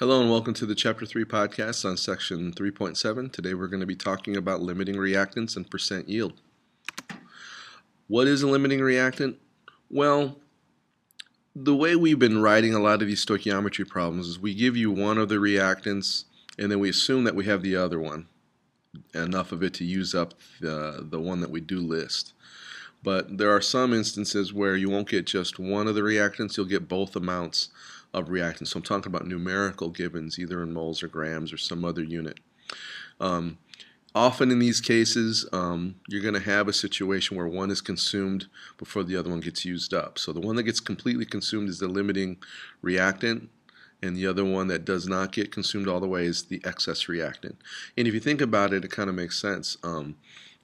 Hello and welcome to the Chapter 3 podcast on Section 3.7. Today we're going to be talking about limiting reactants and percent yield. What is a limiting reactant? Well, the way we've been writing a lot of these stoichiometry problems is we give you one of the reactants and then we assume that we have the other one, enough of it to use up the one that we do list. But there are some instances where you won't get just one of the reactants, you'll get both amounts of reactants. So I'm talking about numerical givens, either in moles or grams or some other unit. Often in these cases, you're going to have a situation where one is consumed before the other one gets used up. So the one that gets completely consumed is the limiting reactant, and the other one that does not get consumed all the way is the excess reactant. And if you think about it, it kind of makes sense.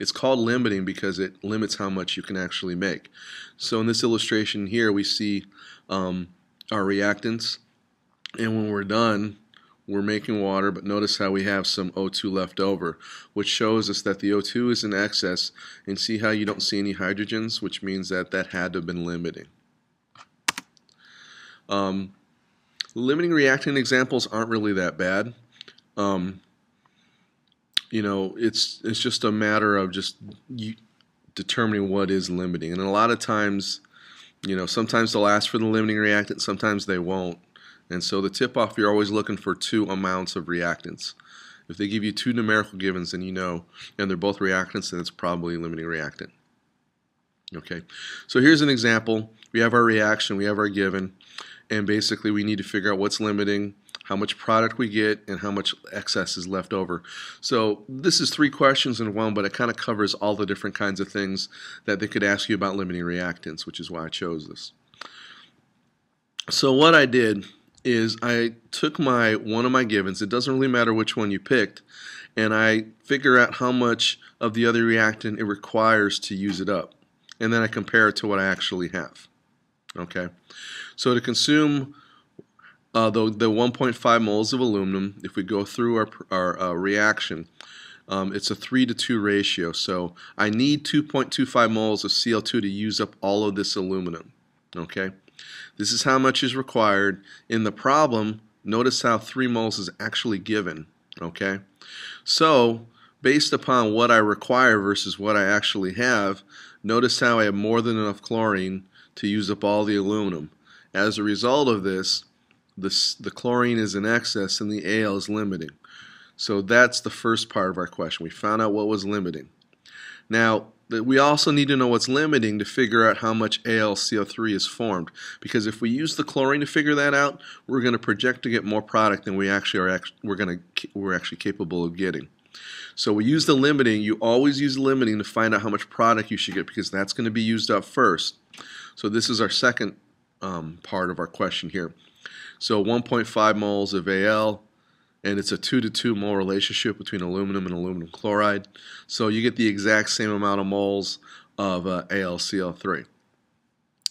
It's called limiting because it limits how much you can actually make. So in this illustration here, we see our reactants, and when we're done, we're making water, but notice how we have some O2 left over, which shows us that the O2 is in excess, and see how you don't see any hydrogens, which means that that had to have been limiting. Limiting reactant examples aren't really that bad. You know, it's just a matter of just determining what is limiting, and a lot of times, you know, sometimes they'll ask for the limiting reactant, sometimes they won't. And so the tip-off, you're always looking for two amounts of reactants. If they give you two numerical givens, then you know, and they're both reactants, then it's probably a limiting reactant. Okay, so here's an example. We have our reaction, we have our given, and basically we need to figure out what's limiting, how much product we get, and how much excess is left over. So this is three questions in one, but it kind of covers all the different kinds of things that they could ask you about limiting reactants, which is why I chose this. So what I did is I took one of my givens, it doesn't really matter which one you picked, and I figure out how much of the other reactant it requires to use it up. And then I compare it to what I actually have. Okay, so to consume the 1.5 moles of aluminum, if we go through our reaction, it's a 3:2 ratio. So I need 2.25 moles of Cl2 to use up all of this aluminum. Okay, this is how much is required. In the problem, notice how 3 moles is actually given. Okay, so based upon what I require versus what I actually have, notice how I have more than enough chlorine to use up all the aluminum. As a result of this, the chlorine is in excess and the Al is limiting. So that's the first part of our question. We found out what was limiting. Now, we also need to know what's limiting to figure out how much AlCO3 is formed. Because if we use the chlorine to figure that out, we're going to project to get more product than we're actually capable of getting. So we use the limiting. You always use the limiting to find out how much product you should get, because that's going to be used up first. So this is our second part of our question here. So 1.5 moles of Al, and it's a 2:2 mole relationship between aluminum and aluminum chloride. So you get the exact same amount of moles of AlCl3.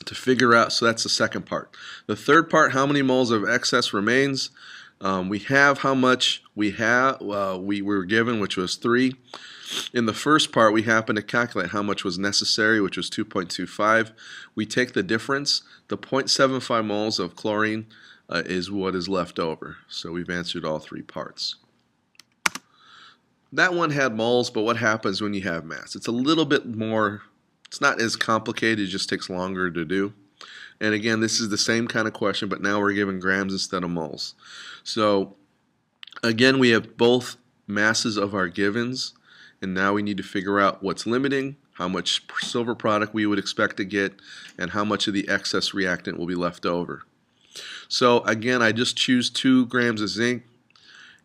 To figure out, so that's the second part. The third part, how many moles of excess remains? We have how much we were given, which was 3. In the first part, we happen to calculate how much was necessary, which was 2.25. We take the difference. The 0.75 moles of chlorine is what is left over. So we've answered all three parts. That one had moles, but what happens when you have mass? It's a little bit more, it's not as complicated, it just takes longer to do. And again, this is the same kind of question, but now we're given grams instead of moles. So again, we have both masses of our givens, and now we need to figure out what's limiting, how much silver product we would expect to get, and how much of the excess reactant will be left over. So again, I just choose 2 grams of zinc,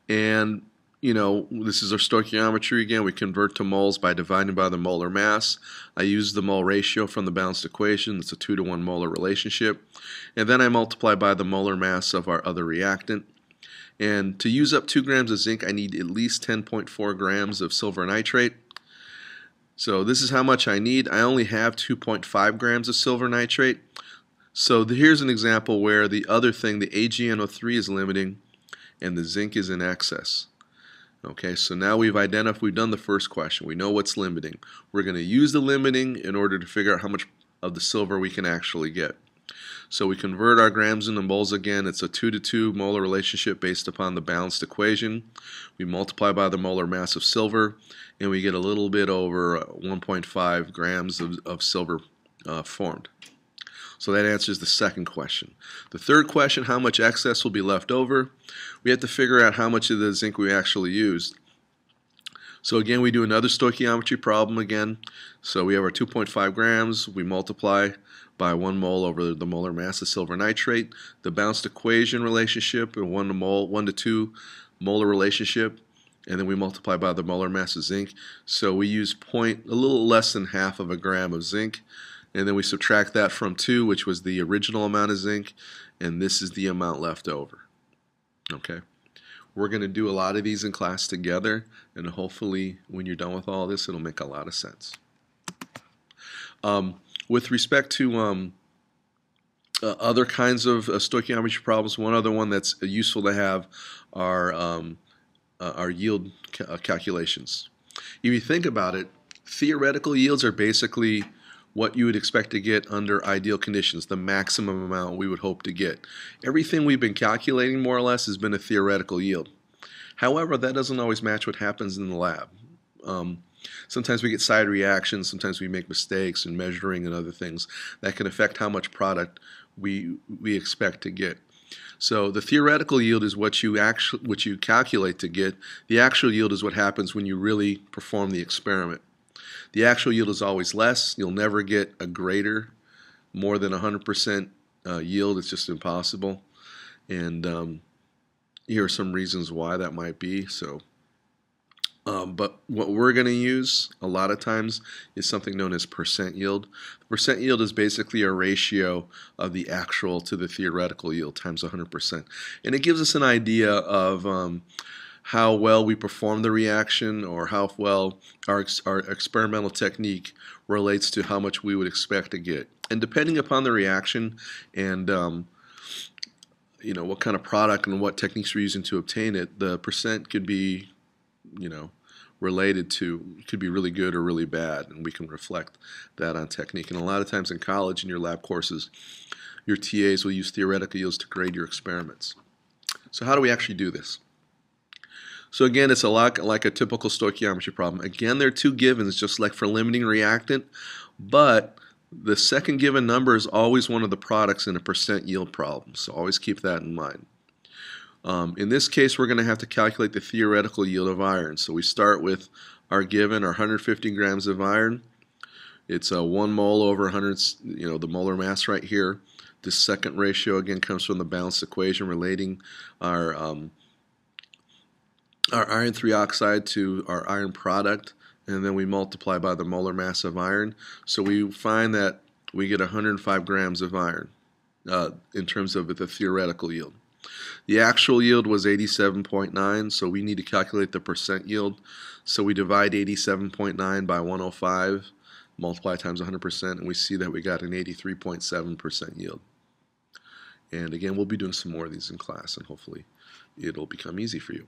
and you know, this is our stoichiometry again. We convert to moles by dividing by the molar mass. I use the mole ratio from the balanced equation. It's a 2-to-1 molar relationship. And then I multiply by the molar mass of our other reactant. And to use up 2 grams of zinc, I need at least 10.4 grams of silver nitrate. So this is how much I need. I only have 2.5 grams of silver nitrate. So here's an example where the other thing, the AgNO3, is limiting and the zinc is in excess. Okay, so now we've done the first question. We know what's limiting. We're going to use the limiting in order to figure out how much of the silver we can actually get. So we convert our grams into moles again. It's a 2-to-2 molar relationship based upon the balanced equation. We multiply by the molar mass of silver, and we get a little bit over 1.5 grams of silver formed. So that answers the second question. The third question, how much excess will be left over? We have to figure out how much of the zinc we actually used. So again, we do another stoichiometry problem again. So we have our 2.5 grams. We multiply by 1 mole over the molar mass of silver nitrate. The balanced equation relationship, a 1 to 2 molar relationship, and then we multiply by the molar mass of zinc. So we use a little less than half of a gram of zinc, and then we subtract that from 2, which was the original amount of zinc, and this is the amount left over. Okay. We're going to do a lot of these in class together, and hopefully when you're done with all this, it'll make a lot of sense. With respect to other kinds of stoichiometry problems, one other one that's useful to have are yield calculations. If you think about it, theoretical yields are basically what you would expect to get under ideal conditions, the maximum amount we would hope to get. Everything we've been calculating more or less has been a theoretical yield. However, that doesn't always match what happens in the lab. Sometimes we get side reactions, sometimes we make mistakes in measuring and other things that can affect how much product we expect to get. So the theoretical yield is what you calculate to get. The actual yield is what happens when you really perform the experiment. The actual yield is always less. You'll never get a greater, more than 100% yield. It's just impossible. And here are some reasons why that might be. But what we're going to use a lot of times is something known as percent yield. Percent yield is basically a ratio of the actual to the theoretical yield times 100%. And it gives us an idea of how well we perform the reaction, or how well our experimental technique relates to how much we would expect to get. And depending upon the reaction and what kind of product and what techniques we're using to obtain it, the percent could be related to, it could be really good or really bad, and we can reflect that on technique. And a lot of times in college in your lab courses, your TAs will use theoretical yields to grade your experiments. So how do we actually do this? So again, it's a lot like a typical stoichiometry problem. Again, there are two givens, just like for limiting reactant, but the second given number is always one of the products in a percent yield problem, so always keep that in mind. In this case, we're going to have to calculate the theoretical yield of iron. So we start with our given, our 150 grams of iron. It's 1 mole over 100, the molar mass right here. This second ratio again comes from the balanced equation relating our iron 3 oxide to our iron product, and then we multiply by the molar mass of iron. So we find that we get 105 grams of iron in terms of the theoretical yield. The actual yield was 87.9, so we need to calculate the percent yield. So we divide 87.9 by 105, multiply times 100%, and we see that we got an 83.7% yield. And again, we'll be doing some more of these in class, and hopefully it'll become easy for you.